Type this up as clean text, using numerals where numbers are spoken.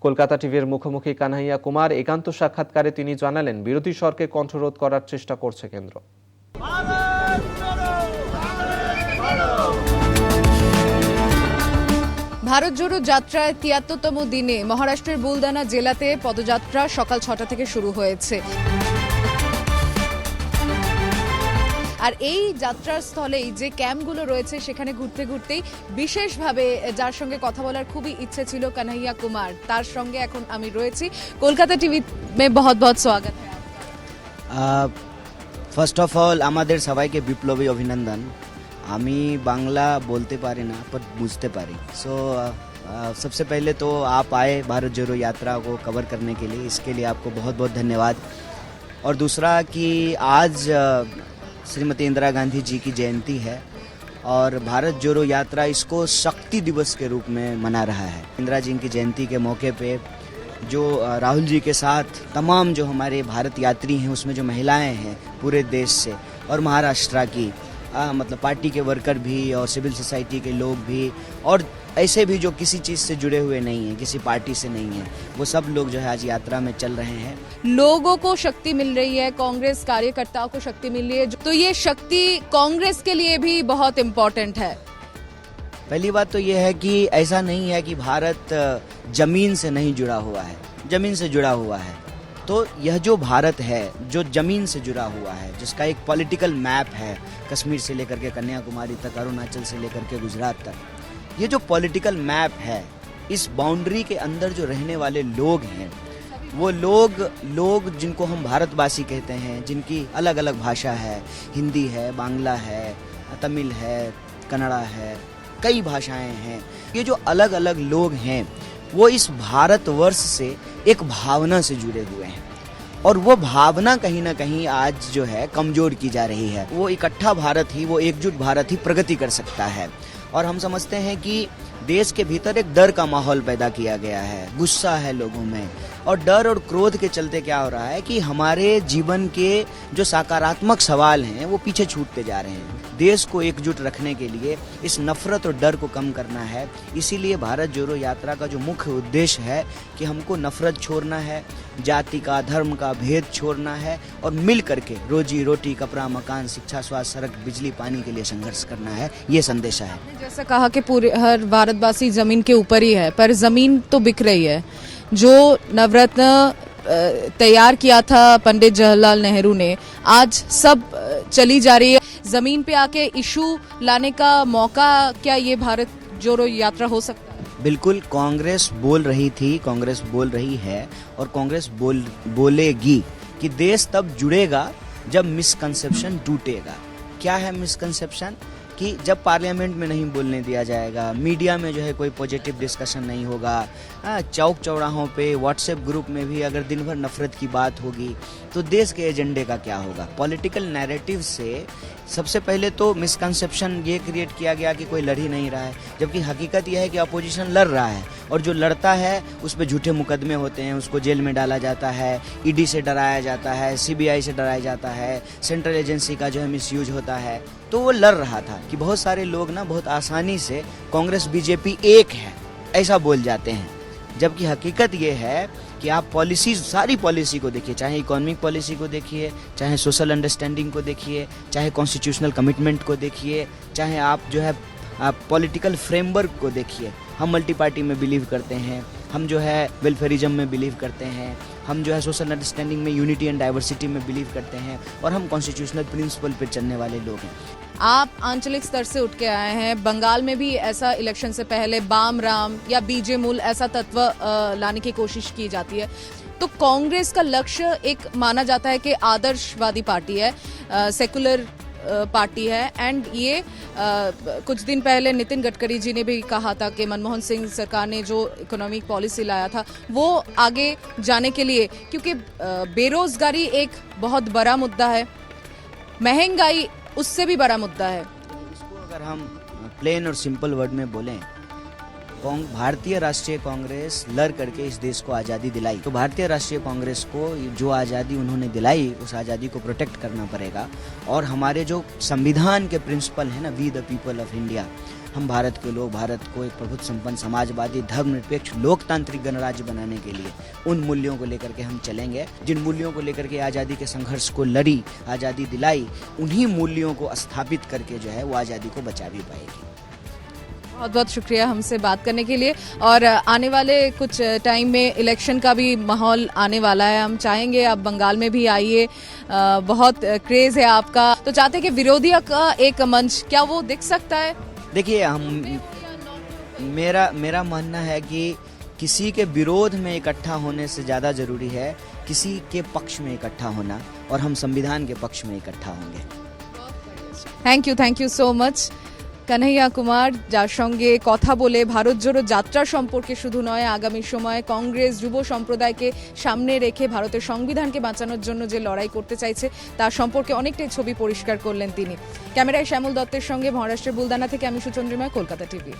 কলকাতা টিভির মুখোমুখি কানহাইয়া কুমার একান্ত সাক্ষাৎকারে তিনি জানালেন, বিরোধী স্বরকে কণ্ঠরোধ করার চেষ্টা করছে কেন্দ্র। ভারত জোড়ো যাত্রায় ৭৩তম দিনে মহারাষ্ট্রের বুলদানা জেলাতে পদযাত্রা সকাল ৬টা থেকে শুরু হয়েছে। আর এই যাত্রার স্থলেই যে ক্যাম্পগুলো রয়েছে সেখানে ঘুরতে ঘুরতেই বিশেষভাবে যার সঙ্গে কথা বলার খুবই ইচ্ছে ছিল কানহাইয়া কুমার, তার সঙ্গে এখন আমি রয়েছি। কলকাতা টিভি মে বহুত বহুত স্বাগত है ফার্স্ট অফ অল আমাদের সবাইকে বিপ্লবী অভিনন্দন। আমি বাংলা বলতে পারি না पर বুঝতে পারি। सो सबसे पहले तो आप आए भारत जोड़ो यात्रा को कवर करने के लिए, इसके लिए आपको बहुत बहुत धन्यवाद। और दूसरा कि आज श्रीमती इंदिरा गांधी जी की जयंती है और भारत जोड़ो यात्रा इसको शक्ति दिवस के रूप में मना रहा है। इंदिरा जी की जयंती के मौके पे जो राहुल जी के साथ तमाम जो हमारे भारत यात्री हैं, उसमें जो महिलाएं हैं पूरे देश से और महाराष्ट्र की मतलब पार्टी के वर्कर भी और सिविल सोसाइटी के लोग भी और ऐसे भी जो किसी चीज़ से जुड़े हुए नहीं हैं, किसी पार्टी से नहीं हैं, वो सब लोग जो है आज यात्रा में चल रहे हैं। लोगों को शक्ति मिल रही है, कांग्रेस कार्यकर्ताओं को शक्ति मिल रही है, तो ये शक्ति कांग्रेस के लिए भी बहुत इम्पोर्टेंट है। पहली बात तो ये है कि ऐसा नहीं है कि भारत जमीन से नहीं जुड़ा हुआ है, जमीन से जुड़ा हुआ है। तो यह जो भारत है जो जमीन से जुड़ा हुआ है, जिसका एक पॉलिटिकल मैप है, कश्मीर से लेकर के कन्याकुमारी तक, अरुणाचल से लेकर के गुजरात तक, ये जो पॉलिटिकल मैप है, इस बाउंड्री के अंदर जो रहने वाले लोग हैं, वो लोग जिनको हम भारतवासी कहते हैं, जिनकी अलग अलग भाषा है, हिंदी है, बांग्ला है, तमिल है, कन्नड़ा है, कई भाषाएं हैं, ये जो अलग अलग लोग हैं वो इस भारतवर्ष से एक भावना से जुड़े हुए हैं और वो भावना कहीं ना कहीं आज जो है कमजोर की जा रही है। वो इकट्ठा भारत ही, वो एकजुट भारत ही प्रगति कर सकता है। और हम समझते हैं कि देश के भीतर एक डर का माहौल पैदा किया गया है, गुस्सा है लोगों में, और डर और क्रोध के चलते क्या हो रहा है कि हमारे जीवन के जो सकारात्मक सवाल हैं वो पीछे छूटते जा रहे हैं। देश को एकजुट रखने के लिए इस नफरत और डर को कम करना है, इसीलिए भारत जोड़ो यात्रा का जो मुख्य उद्देश्य है कि हमको नफरत छोड़ना है, जाति का, धर्म का भेद छोड़ना है और मिल करके रोजी रोटी, कपड़ा, मकान, शिक्षा, स्वास्थ्य, सड़क, बिजली, पानी के लिए संघर्ष करना है, ये संदेश है। जैसा कहा कि पूरे हर भारतवासी जमीन के ऊपर ही है, पर जमीन तो बिक रही है। जो नवरत्न तैयार किया था पंडित जवाहरलाल नेहरू ने, आज सब चली जा रही है। जमीन पे आके इशू लाने का मौका क्या ये भारत जोड़ो यात्रा हो सकता है? बिल्कुल, कांग्रेस बोल रही थी, कांग्रेस बोल रही है और कांग्रेस बोलेगी कि देश तब जुड़ेगा जब मिसकंसेप्शन टूटेगा। क्या है मिसकंसेप्शन? कि जब पार्लियामेंट में नहीं बोलने दिया जाएगा, मीडिया में जो है कोई पॉजिटिव डिस्कशन नहीं होगा, चौक चौराहों पे, व्हाट्सएप ग्रुप में भी अगर दिन भर नफरत की बात होगी तो देश के एजेंडे का क्या होगा? पॉलिटिकल नैरेटिव से सबसे पहले तो मिसकंसेप्शन ये क्रिएट किया गया कि कोई लड़ ही नहीं रहा है, जबकि हकीकत यह है कि अपोजिशन लड़ रहा है और जो लड़ता है उस पर झूठे मुकदमे होते हैं, उसको जेल में डाला जाता है, ईडी से डराया जाता है, सीबीआई से डराया जाता है, सेंट्रल एजेंसी का जो है मिसयूज होता है। तो वो लड़ रहा था कि बहुत सारे लोग ना बहुत आसानी से कांग्रेस बीजेपी एक है ऐसा बोल जाते हैं, जबकि हकीकत ये है कि आप पॉलिसी, सारी पॉलिसी को देखिए, चाहे इकोनॉमिक पॉलिसी को देखिए, चाहे सोशल अंडरस्टैंडिंग को देखिए, चाहे कॉन्स्टिट्यूशनल कमिटमेंट को देखिए, चाहे आप जो है पॉलिटिकल फ्रेमवर्क को देखिए। हम मल्टी पार्टी में बिलीव करते हैं, हम जो है वेलफेयरिज्म में बिलीव करते हैं, हम जो है सोशल अंडरस्टैंडिंग में, यूनिटी एंड डाइवर्सिटी में बिलीव करते हैं और हम कॉन्स्टिट्यूशनल प्रिंसिपल पर चलने वाले लोग हैं। आप आंचलिक स्तर से उठ के आए हैं, बंगाल में भी ऐसा इलेक्शन से पहले बाम राम या बीजे मूल ऐसा तत्व लाने की कोशिश की जाती है। तो कांग्रेस का लक्ष्य एक माना जाता है कि आदर्शवादी पार्टी है, सेकुलर पार्टी है, एंड ये कुछ दिन पहले नितिन गडकरी जी ने भी कहा था कि मनमोहन सिंह सरकार ने जो इकोनॉमिक पॉलिसी लाया था वो आगे जाने के लिए, क्योंकि बेरोजगारी एक बहुत बड़ा मुद्दा है, महंगाई उससे भी बड़ा मुद्दा है। इसको अगर हम प्लेन और सिंपल वर्ड में बोलें, भारतीय राष्ट्रीय कांग्रेस लड़ करके इस देश को आज़ादी दिलाई, तो भारतीय राष्ट्रीय कांग्रेस को जो आज़ादी उन्होंने दिलाई उस आज़ादी को प्रोटेक्ट करना पड़ेगा। और हमारे जो संविधान के प्रिंसिपल है ना, we the people of India, हम भारत के लोग भारत को एक प्रभुत्व संपन्न समाजवादी धर्मनिरपेक्ष लोकतांत्रिक गणराज्य बनाने के लिए उन मूल्यों को लेकर के हम चलेंगे, जिन मूल्यों को लेकर के आज़ादी के संघर्ष को लड़ी, आज़ादी दिलाई, उन्हीं मूल्यों को स्थापित करके जो है वो आज़ादी को बचा भी पाएगी। बहुत बहुत शुक्रिया हमसे बात करने के लिए। और आने वाले कुछ टाइम में इलेक्शन का भी माहौल आने वाला है, हम चाहेंगे आप बंगाल में भी आइए, बहुत क्रेज है आपका, तो चाहते हैं कि विरोधियों का एक मंच, क्या वो दिख सकता है? देखिए, मेरा मानना है कि किसी के विरोध में इकट्ठा होने से ज़्यादा ज़रूरी है किसी के पक्ष में इकट्ठा होना, और हम संविधान के पक्ष में इकट्ठा होंगे। Thank you so much. Kanhaiya Kumar, যার সঙ্গে কথা বলে ভারত জোড়ো যাত্রা সম্পর্কে শুধু নয়, আগামী সময়ে কংগ্রেস যুব সম্প্রদায়কে সামনে রেখে ভারতের সংবিধানকে বাঁচানোর জন্য যে লড়াই করতে চাইছে তার সম্পর্কে অনেকটাই ছবি পরিষ্কার করলেন তিনি। ক্যামেরায় শ্যামল দত্তের সঙ্গে মহারাষ্ট্রের বুলদানা থেকে আমি সুচন্দ্রিমা, কলকাতা টিভি।